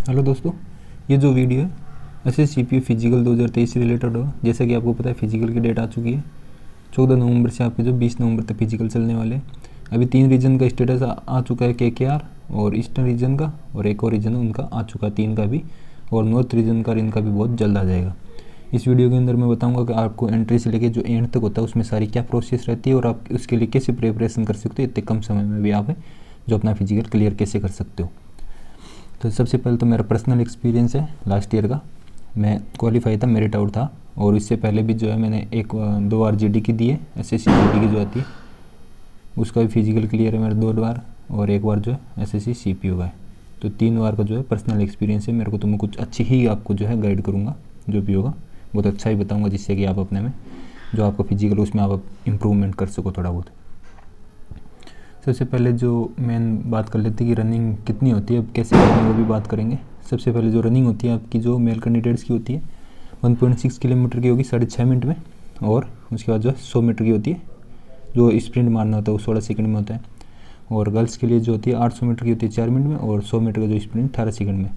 Hello दोस्तों, ये जो वीडियो है ऐसे CPU फिजिकल 2023 से रिलेटेड हो। जैसा कि आपको पता है फिजिकल की डेट आ चुकी है 14 नवंबर से आपके जो 20 नवंबर तक फिजिकल चलने वाले हैं। अभी 3 रीजन का स्टेटस आ चुका है, KKR और ईस्टर्न रीजन का, और एक और रीजन उनका आ चुका है 3 का भी, और नॉर्थ रीजन का इनका भी बहुत जल्द आ जाएगा। इस वीडियो के अंदर मैं बताऊंगा कि आपको एंट्री से लेकर जो एंड तक होता है उसमें सारी क्या प्रोसेस रहती है और आप उसके लिए कैसे प्रिपरेशन कर सकते हो। इतने कम समय में भी आप जो अपना फिजिकल क्लियर कैसे कर सकते हो। तो सबसे पहले तो मेरा पर्सनल एक्सपीरियंस है लास्ट ईयर का। मैं क्वालिफाई था, मेरिट आउट था, और इससे पहले भी जो है मैंने 1-2 बार GD की दी है, SSC GD की जो आती है उसका भी फिजिकल क्लियर है मेरा 2 बार, और 1 बार जो है SSC CPO का है। तो 3 बार का जो है पर्सनल एक्सपीरियंस है मेरे को। तो मैं कुछ अच्छी ही आपको जो है गाइड करूँगा, जो भी होगा बहुत अच्छा ही बताऊँगा, जिससे कि आप अपने में जो आपका फिजिकल उसमें आप इम्प्रूवमेंट कर सको थोड़ा बहुत। सबसे पहले जो मेन बात कर लेते हैं कि रनिंग कितनी होती है, अब कैसे करनी है वो भी बात करेंगे। सबसे पहले जो रनिंग होती है आपकी जो मेल कैंडिडेट्स की होती है 1.6 किलोमीटर की होगी 6.5 मिनट में, और उसके बाद जो है 100 मीटर की होती है, जो स्प्रिंट मारना होता है वो 16 सेकंड में होता है। और गर्ल्स के लिए जो होती है 800 मीटर की होती है 4 मिनट में, और 100 मीटर का जो स्प्रिंट 18 सेकंड में।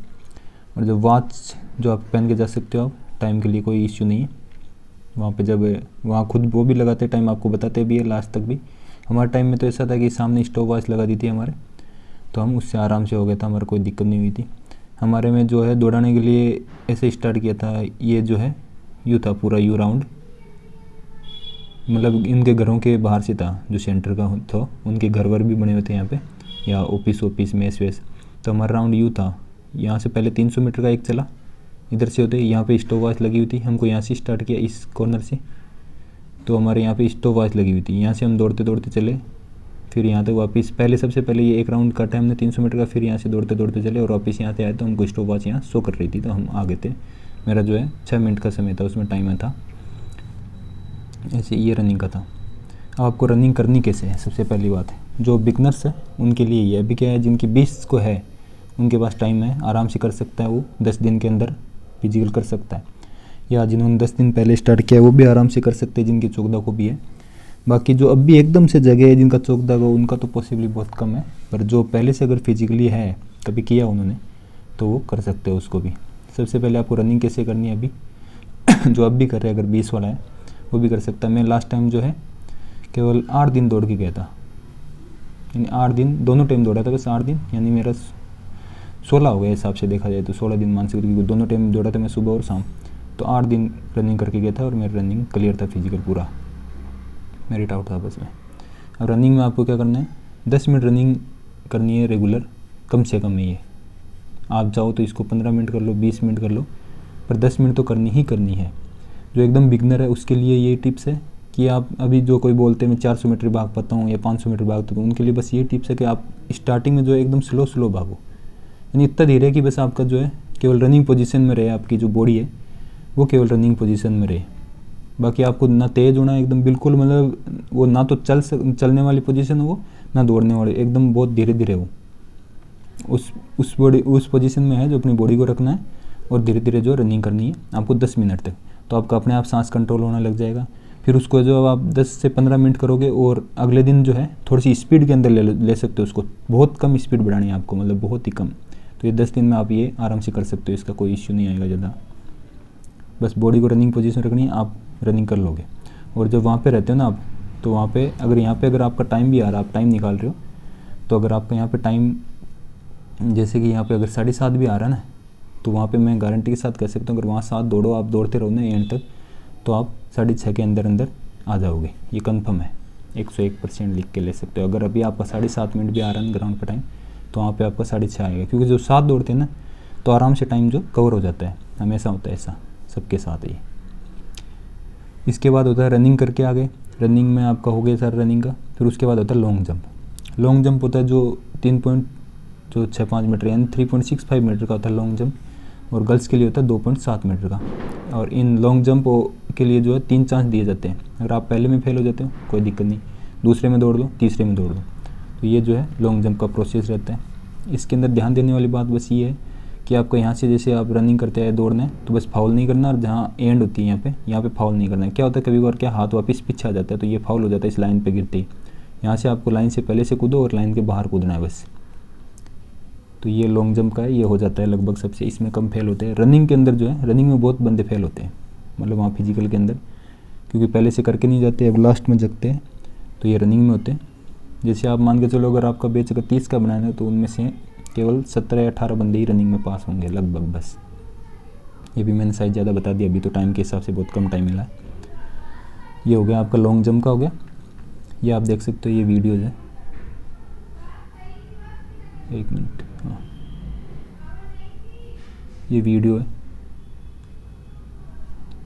और जो वॉच जो आप पहन के जा सकते हो आप, टाइम के लिए कोई इश्यू नहीं है। वहाँ पे जब वहाँ खुद वो भी लगाते टाइम आपको बताते भी है लास्ट तक भी। हमारे टाइम में तो ऐसा था कि सामने स्टॉप वॉच लगा दी थी हमारे, तो हम उससे आराम से हो गया था, हमारे कोई दिक्कत नहीं हुई थी। हमारे में जो है दौड़ाने के लिए ऐसे स्टार्ट किया था, ये जो है यू था पूरा यू राउंड, मतलब इनके घरों के बाहर से था, जो सेंटर का था उनके घर वर भी बने हुए थे यहाँ पे, या ऑफिस मेस वेस। तो हमारा राउंड यू था, यहाँ से पहले 300 मीटर का एक चला, इधर से होते यहाँ पे स्टॉप वॉच लगी हुई थी, हमको यहाँ से स्टार्ट किया इस कॉर्नर से, तो हमारे यहाँ पे स्टॉप वॉच लगी हुई थी, यहाँ से हम दौड़ते दौड़ते चले, फिर यहाँ तक वापस पहले सबसे पहले ये एक राउंड काटा हमने 300 मीटर का, फिर यहाँ से दौड़ते दौड़ते चले और वापस यहाँ से आए तो हमको स्टॉप वॉच यहाँ शो कर रही थी, तो हम आगे थे। मेरा जो है 6 मिनट का समय था, उसमें टाइमर था। ऐसे ये रनिंग का था। अब आपको रनिंग करनी कैसे है, सबसे पहली बात है जो बिगनर्स है उनके लिए ये अभी क्या है, जिनकी 20 को है उनके पास टाइम है, आराम से कर सकता है, वो 10 दिन के अंदर फिजिकल कर सकता है। या जिन्होंने 10 दिन पहले स्टार्ट किया वो भी आराम से कर सकते हैं, जिनकी 14 को भी है। बाकी जो अब भी एकदम से जगह है जिनका 14 को, उनका तो पॉसिबली बहुत कम है, पर जो पहले से अगर फिजिकली है कभी किया उन्होंने तो वो कर सकते हो उसको भी। सबसे पहले आपको रनिंग कैसे करनी है अभी जो अब भी कर रहे हैं, अगर 20 वाला है वो भी कर सकता है। मैं लास्ट टाइम जो है केवल 8 दिन दौड़ के गया था, यानी 8 दिन दोनों टाइम दौड़ा था, बस 8 दिन, यानी मेरा 16 हो गया हिसाब से देखा जाए तो 16 दिन मान सकते, क्योंकि दोनों टाइम दौड़ा था मैं सुबह और शाम। तो 8 दिन रनिंग करके गया था और मेरा रनिंग क्लियर था, फिजिकल पूरा मेरिट आउट था बस में। अब रनिंग में आपको क्या करना है, 10 मिनट रनिंग करनी है रेगुलर, कम से कम है ये। आप चाहो तो इसको 15 मिनट कर लो, 20 मिनट कर लो, पर 10 मिनट तो करनी ही करनी है। जो एकदम बिगनर है उसके लिए ये टिप्स है कि आप अभी जो कोई बोलते हैं मैं 400 मीटर भाग पाता हूँ या 500 मीटर भागता हूँ, उनके लिए बस ये टिप्स है कि आप स्टार्टिंग में जो है एकदम स्लो भागो, यानी इतना धीरे कि बस आपका जो है केवल रनिंग पोजीशन में रहे, आपकी जो बॉडी है वो केवल रनिंग पोजीशन में रहे। बाकी आपको ना तेज़ होना एकदम बिल्कुल, मतलब वो ना तो चलने वाली पोजीशन हो, ना दौड़ने वाली, एकदम बहुत धीरे धीरे हो उस पोजीशन में है जो अपनी बॉडी को रखना है, और धीरे धीरे जो रनिंग करनी है आपको 10 मिनट तक। तो आपका अपने आप सांस कंट्रोल होने लग जाएगा। फिर उसको जो आप 10 से 15 मिनट करोगे, और अगले दिन जो है थोड़ी सी स्पीड के अंदर ले सकते हो उसको, बहुत कम स्पीड बढ़ानी है आपको, मतलब बहुत ही कम। तो ये 10 दिन में आप ये आराम से कर सकते हो, इसका कोई इश्यू नहीं आएगा ज़्यादा। बस बॉडी को रनिंग पोजीशन रखनी है, आप रनिंग कर लोगे। और जब वहाँ पे रहते हो ना आप, तो वहाँ पे अगर आपका टाइम भी आ रहा है, आप टाइम निकाल रहे हो, तो अगर आपका यहाँ पे टाइम जैसे कि यहाँ पे अगर 7:30 भी आ रहा है ना, तो वहाँ पे मैं गारंटी के साथ कह सकता हूँ अगर वहाँ 7 दौड़ो, आप दौड़ते रहो ना एंड तक, तो आप 6:30 के अंदर आ जाओगे, ये कन्फर्म है, 101% लिख के ले सकते हो। अगर अभी आपका 7:30 मिनट भी आ रहा है ग्राउंड पर टाइम, तो वहाँ पर आपका 6:30 आएगा, क्योंकि जो 7 दौड़ते हैं ना तो आराम से टाइम जो कवर हो जाता है, हमेशा होता है ऐसा सबके साथ ही। इसके बाद होता है रनिंग करके आगे, रनिंग में आपका हो गया सारा रनिंग का। फिर उसके बाद होता है लॉन्ग जंप। लॉन्ग जंप होता है जो 3.65 मीटर यानी 3.65 मीटर का होता है लॉन्ग जंप, और गर्ल्स के लिए होता है 2.7 मीटर का। और इन लॉन्ग जंप के लिए जो है 3 चांस दिए जाते हैं। अगर आप पहले में फेल हो जाते हो कोई दिक्कत नहीं, दूसरे में दौड़ लो, तीसरे में दौड़ लो। तो ये जो है लॉन्ग जंप का प्रोसेस रहता है। इसके अंदर ध्यान देने वाली बात बस ये है कि आपको यहाँ से जैसे आप रनिंग करते हैं दौड़ना है, तो बस फाउल नहीं करना, और जहाँ एंड होती है यहाँ पे फाउल नहीं करना है। क्या होता है कभी बार क्या हाथ वापस पीछे आ जाता है, तो ये फाउल हो जाता है इस लाइन पे गिरते ही। यहाँ से आपको लाइन से पहले से कूदो और लाइन के बाहर कूदना है बस। तो ये लॉन्ग जंप का है, ये हो जाता है लगभग सबसे, इसमें कम फेल होते हैं। रनिंग के अंदर जो है, रनिंग में बहुत बंदे फेल होते हैं, मतलब वहाँ फिजिकल के अंदर, क्योंकि पहले से करके नहीं जाते, अब लास्ट में जगते हैं, तो ये रनिंग में होते हैं। जैसे आप मान के चलो अगर आपका बैच अगर 30 का बनाना है तो उनमें से केवल 17 या 18 बंदे ही रनिंग में पास होंगे लगभग, बस। ये भी मैंने शायद ज़्यादा बता दिया, अभी तो टाइम के हिसाब से बहुत कम टाइम मिला है। ये हो गया आपका लॉन्ग जंप का हो गया। ये आप देख सकते हो, ये वीडियोज़ है, 1 मिनट, हाँ ये वीडियो है,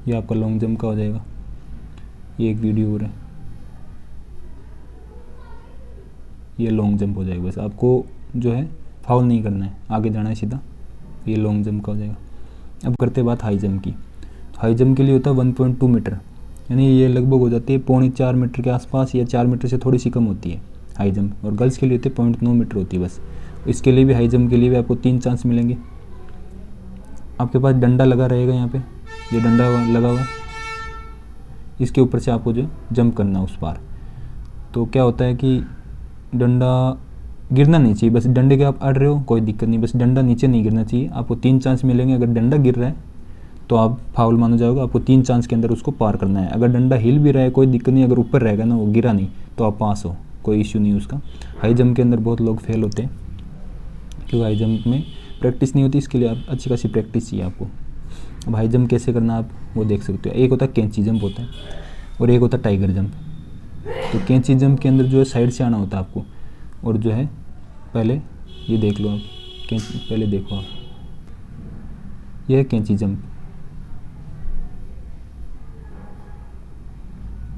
ये आपका लॉन्ग जंप का हो जाएगा। ये एक वीडियो और है, ये लॉन्ग जंप हो जाएगा। बस आपको जो है फाउल नहीं करना है, आगे जाना है सीधा, ये लॉन्ग जंप का हो जाएगा। अब करते हैं बात हाई जंप की। हाई जंप के लिए होता है 1.2 मीटर, यानी ये लगभग हो जाती है 3.25 मीटर के आसपास, या 4 मीटर से थोड़ी सी कम होती है हाई जंप। और गर्ल्स के लिए होते 0.9 मीटर होती है बस। इसके लिए भी हाई जंप के लिए भी आपको 3 चांस मिलेंगे। आपके पास डंडा लगा रहेगा, यहाँ पे ये डंडा लगा हुआ है, इसके ऊपर से आपको जो जंप करना उस पार। तो क्या होता है कि डंडा गिरना नहीं चाहिए, बस डंडे के आप अड़ रहे हो कोई दिक्कत नहीं, बस डंडा नीचे नहीं गिरना चाहिए। आपको 3 चांस मिलेंगे। अगर डंडा गिर रहा है तो आप फाउल माना जाएगा, आपको 3 चांस के अंदर उसको पार करना है। अगर डंडा हिल भी रहा है कोई दिक्कत नहीं, अगर ऊपर रहेगा ना, वो गिरा नहीं, तो आप पास हो, कोई इश्यू नहीं उसका। हाई जंप के अंदर बहुत लोग फेल होते हैं क्योंकि हाई जंप में प्रैक्टिस नहीं होती, इसके लिए आप अच्छी खासी प्रैक्टिस चाहिए आपको। अब हाई जंप कैसे करना आप वो देख सकते हो। एक होता है कैंची जंप होता है, और एक होता है टाइगर जंप। तो कैंची जंप के अंदर जो है साइड से आना होता है आपको, और जो है पहले ये देख लो आप, पहले देखो आप, ये है कैंची जंप।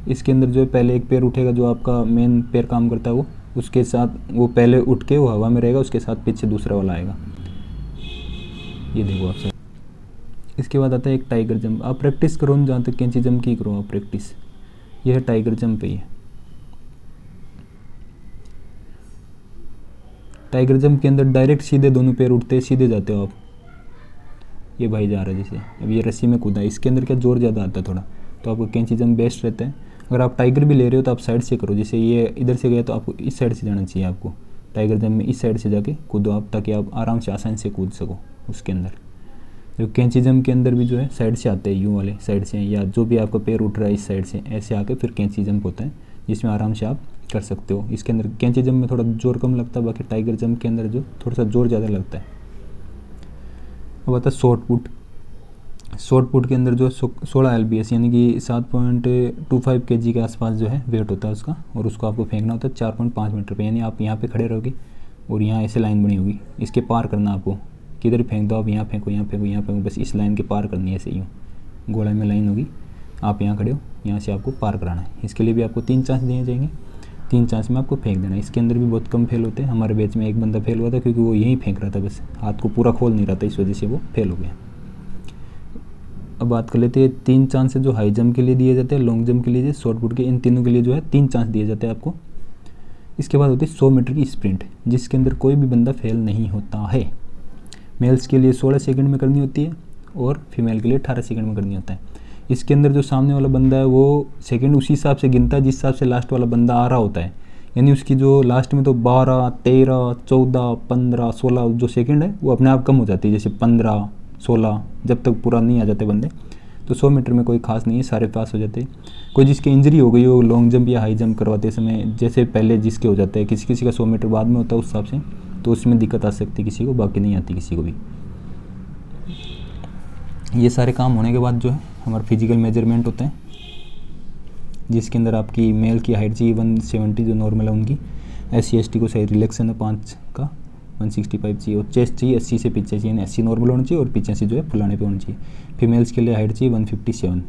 इसके अंदर जो है पहले एक पैर उठेगा, जो आपका मेन पैर काम करता है वो, उसके साथ वो पहले उठ के वो हवा में रहेगा, उसके साथ पीछे दूसरा वाला आएगा, ये देखो आप। इसके बाद आता है एक टाइगर जंप। आप प्रैक्टिस करो जहाँ तक कैंची जंप की करो आप प्रैक्टिस। ये है टाइगर जंप है। ये टाइगर जंप के अंदर डायरेक्ट सीधे दोनों पैर उठते हैं, सीधे जाते हो आप। ये भाई जा रहा है जैसे, अब ये रस्सी में कूदा है, इसके अंदर क्या जोर ज़्यादा आता है थोड़ा, तो आपको कैंची जंप बेस्ट रहता है। अगर आप टाइगर भी ले रहे हो तो आप साइड से करो, जैसे ये इधर से गया तो आपको इस साइड से जाना चाहिए। आपको टाइगर जंप में इस साइड से जाके कूदो आप, ताकि आप आराम से आसानी से कूद सको उसके अंदर। जो कैंची जंप के अंदर भी जो है साइड से आते हैं, यूँ वाले साइड से, या जो भी आपका पैर उठ रहा है इस साइड से, ऐसे आके फिर कैंची जंप होता है, जिसमें आराम से आप कर सकते हो। इसके अंदर कैंची जंप में थोड़ा जोर कम लगता है, बाकी टाइगर जंप के अंदर जो थोड़ा सा जोर ज़्यादा लगता है। अब आता है शॉर्ट पुट। शॉर्ट पुट के अंदर जो 16 LBS यानी कि 7.25 kg के आसपास जो है वेट होता है उसका, और उसको आपको फेंकना होता है 4.5 मीटर पे। यानी आप यहाँ पे खड़े रहोगे और यहाँ ऐसे लाइन बनी होगी, इसके पार करना आपको, किधर फेंक दो आप, यहाँ फेंको, यहाँ फेंको, यहाँ फेंको, बस इस लाइन के पार करनी है। ऐसे यूँ गोलाई में लाइन होगी, आप यहाँ खड़े हो, यहाँ से आपको पार कराना है। इसके लिए भी आपको 3 चांस दिए जाएंगे, 3 चांस में आपको फेंक देना है। इसके अंदर भी बहुत कम फेल होते हैं। हमारे बैच में एक बंदा फेल हुआ था क्योंकि वो यहीं फेंक रहा था, बस हाथ को पूरा खोल नहीं रहा था, इस वजह से वो फेल हो गया। अब बात कर लेते हैं 3 चांस जो हाई जंप के लिए दिए जाते हैं, लॉन्ग जंप के लिए, शॉर्ट पुट के, इन तीनों के लिए जो है 3 चांस दिए जाते हैं आपको। इसके बाद होती है 100 मीटर की स्प्रिंट, जिसके अंदर कोई भी बंदा फेल नहीं होता है। मेल्स के लिए 16 सेकंड में करनी होती है और फीमेल के लिए 18 सेकंड में करनी होता है। इसके अंदर जो सामने वाला बंदा है वो सेकंड उसी हिसाब से गिनता है जिस हिसाब से लास्ट वाला बंदा आ रहा होता है। यानी उसकी जो लास्ट में तो 12, 13, 14, 15, 16 जो सेकंड है वो अपने आप कम हो जाती है, जैसे 15, 16, जब तक पूरा नहीं आ जाते बंदे। तो 100 मीटर में कोई खास नहीं है, सारे पास हो जाते हैं। कोई जिसकी इंजरी हो गई हो लॉन्ग जंप या हाई जंप करवाते समय, जैसे पहले जिसके हो जाता है, किसी किसी का 100 मीटर बाद में होता है उस हिसाब से, तो उसमें दिक्कत आ सकती है किसी को, बाकी नहीं आती किसी को भी। ये सारे काम होने के बाद जो है हमारा फिजिकल मेजरमेंट होता है, जिसके अंदर आपकी मेल की हाइट चाहिए 170 जो नॉर्मल है उनकी। SC ST को सही रिलैक्सन है 5 का 165 चाहिए, और चेस्ट चाहिए 80 से पीछे चाहिए, 80 नॉर्मल होना चाहिए और पीछे से जो है फुलाने पे होना चाहिए। फीमेल्स के लिए हाइट चाहिए 157।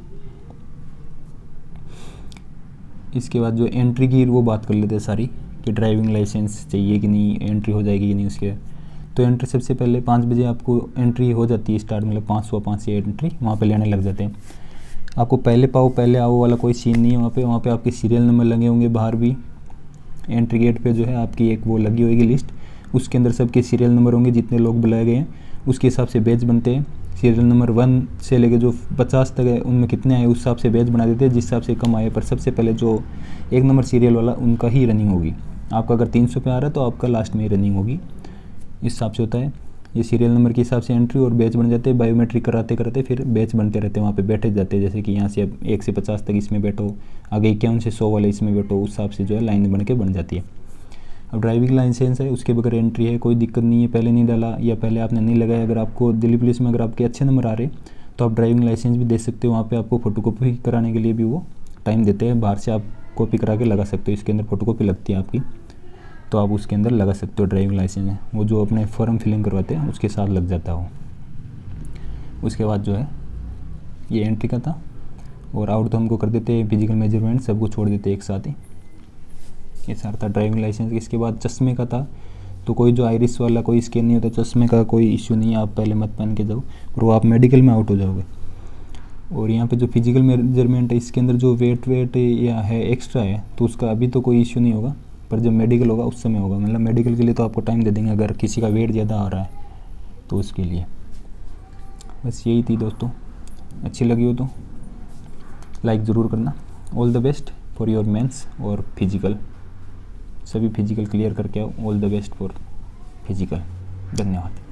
इसके बाद जो एंट्री की वो बात कर लेते हैं सारी, कि ड्राइविंग लाइसेंस चाहिए कि नहीं, एंट्री हो जाएगी कि नहीं उसके। तो एंट्री सबसे पहले 5 बजे आपको एंट्री हो जाती है स्टार्ट, मतलब 505 से एंट्री वहाँ पे लेने लग जाते हैं। आपको पहले पाओ पहले आओ वाला कोई सीन नहीं है वहाँ पे आपके सीरियल नंबर लगे होंगे बाहर भी। एंट्री गेट पे जो है आपकी एक वो लगी होगी लिस्ट, उसके अंदर सबके सीरियल नंबर होंगे, जितने लोग बुलाए गए हैं उसके हिसाब से बैच बनते हैं। सीरियल नंबर 1 से लेके जो 50 तक है उनमें कितने आए उस हिसाब से बैच बना देते हैं, जिस हिसाब से कम आए। पर सबसे पहले जो 1 नंबर सीरियल वाला उनका ही रनिंग होगी। आपका अगर 300 पे आ रहा है तो आपका लास्ट में ही रनिंग होगी। इस हिसाब से होता है। ये सीरियल नंबर के हिसाब से एंट्री और बैच बन जाते हैं। बायोमेट्रिक कराते कराते फिर बैच बनते रहते हैं, वहाँ पे बैठे जाते हैं। जैसे कि यहाँ से अब 1 से 50 तक इसमें बैठो, आगे 51 से 100 वाले इसमें बैठो, उस हिसाब से जो है लाइन बन के बन जाती है। अब ड्राइविंग लाइसेंस है, उसके बगैर एंट्री है, कोई दिक्कत नहीं है। पहले नहीं डाला या पहले आपने नहीं लगाया, अगर आपको दिल्ली पुलिस में अगर आपके अच्छे नंबर आ रहे तो आप ड्राइविंग लाइसेंस भी दे सकते हो। वहाँ पे आपको फ़ोटोकॉपी कराने के लिए भी वो टाइम देते हैं, बाहर से आप कॉपी करा के लगा सकते हो। इसके अंदर फ़ोटोकॉपी लगती है आपकी, तो आप उसके अंदर लगा सकते हो ड्राइविंग लाइसेंस है। वो जो अपने फॉर्म फिलिंग करवाते हैं उसके साथ लग जाता है वो। उसके बाद जो है ये एंट्री का था, और आउट तो हमको कर देते हैं फिजिकल मेजरमेंट, सबको छोड़ देते एक साथ ही। ये सारा था ड्राइविंग लाइसेंस। इसके बाद चश्मे का था, तो कोई जो आइरिस वाला कोई स्कैन नहीं होता, चश्मे का कोई इश्यू नहीं है, आप पहले मत पहन के जाओ, और वो आप मेडिकल में आउट हो जाओगे। और यहाँ पे जो फिजिकल मेजरमेंट है, इसके अंदर जो वेट या है एक्स्ट्रा है, तो उसका अभी तो कोई इश्यू नहीं होगा, पर जब मेडिकल होगा उस समय होगा। मतलब मेडिकल के लिए तो आपको टाइम दे देंगे, अगर किसी का वेट ज़्यादा आ रहा है तो उसके लिए। बस यही थी दोस्तों, अच्छी लगी हो तो लाइक ज़रूर करना। All the best for your mains और फिजिकल, सभी फिजिकल क्लियर करके आओ। All the best for physical. धन्यवाद।